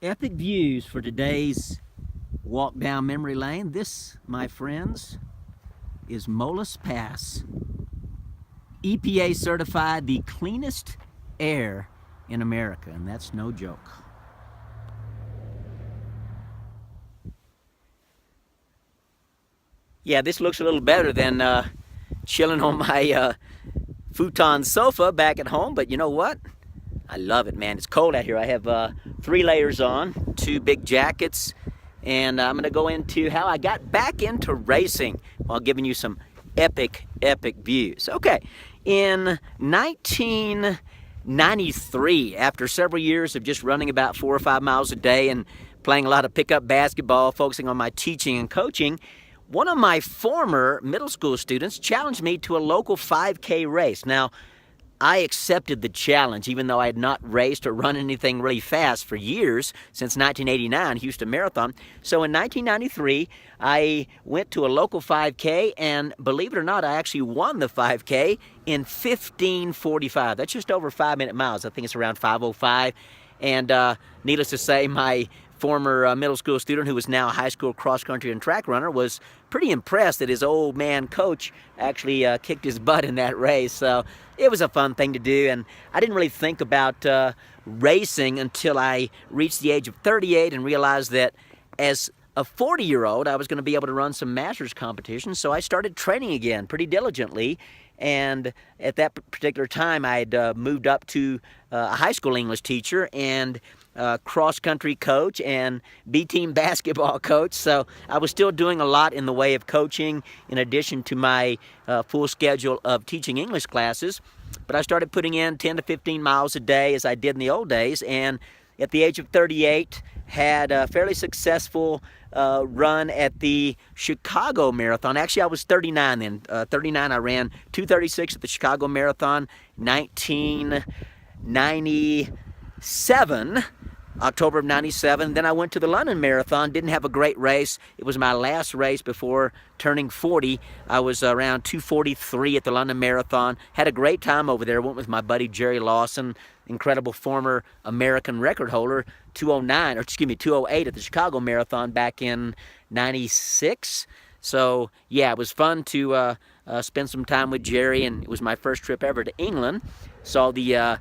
Epic views for today's walk down memory lane. This, my friends, is Molas Pass. EPA certified the cleanest air in America, and that's no joke. Yeah, this looks a little better than chilling on my futon sofa back at home, but you know what? I love it, man. It's cold out here. I have 3 layers on, 2 big jackets, and I'm gonna go into how I got back into racing while giving you some epic views. Okay, in 1993, after several years of just running about 4 or 5 miles a day and playing a lot of pickup basketball, focusing on my teaching and coaching, one of my former middle school students challenged me to a local 5K race. Now, I accepted the challenge, even though I had not raced or run anything really fast for years, since 1989 Houston Marathon. So in 1993, I went to a local 5K, and believe it or not, I actually won the 5K in 15:45. That's just over 5-minute miles. I think it's around 5:05. And needless to say, my former middle school student, who was now a high school cross-country and track runner, was pretty impressed that his old man coach actually kicked his butt in that race. So it was a fun thing to do, and I didn't really think about racing until I reached the age of 38 and realized that as a 40-year-old, I was going to be able to run some masters competitions, so I started training again pretty diligently. And at that particular time, I had moved up to a high school English teacher and cross-country coach and B-team basketball coach. So I was still doing a lot in the way of coaching in addition to my full schedule of teaching English classes. But I started putting in 10 to 15 miles a day as I did in the old days. And at the age of 38, had a fairly successful run at the Chicago Marathon. Actually, I was 39 then. 39, I ran 2:36 at the Chicago Marathon, 1997. October of 97. Then I went to the London Marathon. Didn't have a great race. It was my last race before turning 40. I was around 2:43 at the London Marathon. Had a great time over there. Went with my buddy Jerry Lawson, incredible former American record holder, 2:08 at the Chicago Marathon back in 96. So yeah, it was fun to spend some time with Jerry, and it was my first trip ever to England. Saw the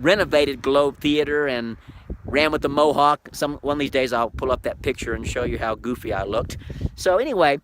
renovated Globe Theater and ran with the Mohawk. One of these days I'll pull up that picture and show you how goofy I looked. So anyway,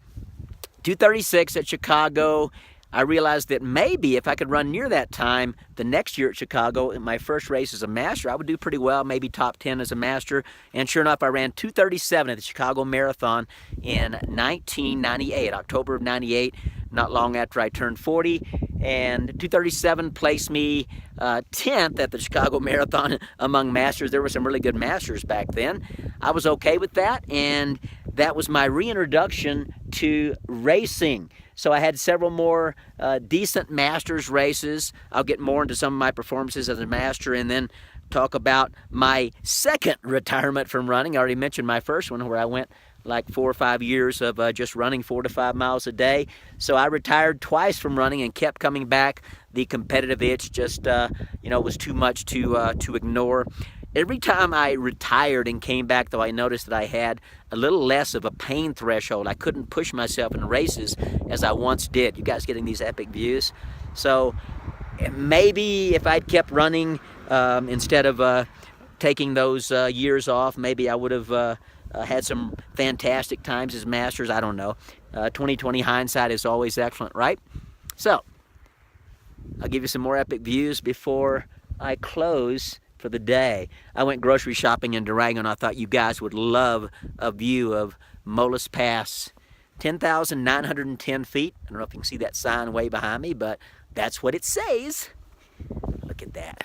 2:36 at Chicago. I realized that maybe if I could run near that time the next year at Chicago in my first race as a master, I would do pretty well, maybe top 10 as a master. And sure enough, I ran 2:37 at the Chicago Marathon in 1998, October of 98, not long after I turned 40. And 2:37 placed me 10th at the Chicago Marathon among masters. There were some really good masters back then. I was okay with that, and that was my reintroduction to racing. So I had several more decent masters races. I'll get more into some of my performances as a master and then talk about my second retirement from running. I already mentioned my first one where I went like 4 or 5 years of just running 4 to 5 miles a day. So I retired twice from running and kept coming back. The competitive itch just, was too much to ignore. Every time I retired and came back, though, I noticed that I had a little less of a pain threshold. I couldn't push myself in races as I once did. You guys getting these epic views? So maybe if I'd kept running instead of taking those years off, maybe I would have had some fantastic times as masters. I don't know. 2020 hindsight is always excellent, right? So I'll give you some more epic views before I close for the day. I went grocery shopping in Durango, and I thought you guys would love a view of Molas Pass. 10,910 feet. I don't know if you can see that sign way behind me, but that's what it says. Look at that.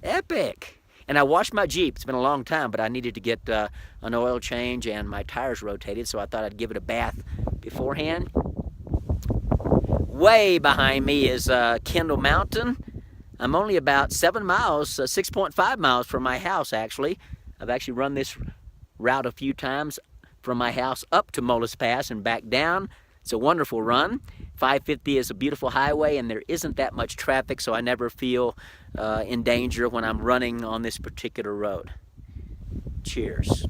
Epic. And I washed my Jeep. It's been a long time, but I needed to get an oil change and my tires rotated, so I thought I'd give it a bath beforehand. Way behind me is Kendall Mountain. I'm only about 7 miles, 6.5 miles from my house, actually. I've actually run this route a few times from my house up to Molas Pass and back down. It's a wonderful run. 550 is a beautiful highway, and there isn't that much traffic, so I never feel in danger when I'm running on this particular road. Cheers.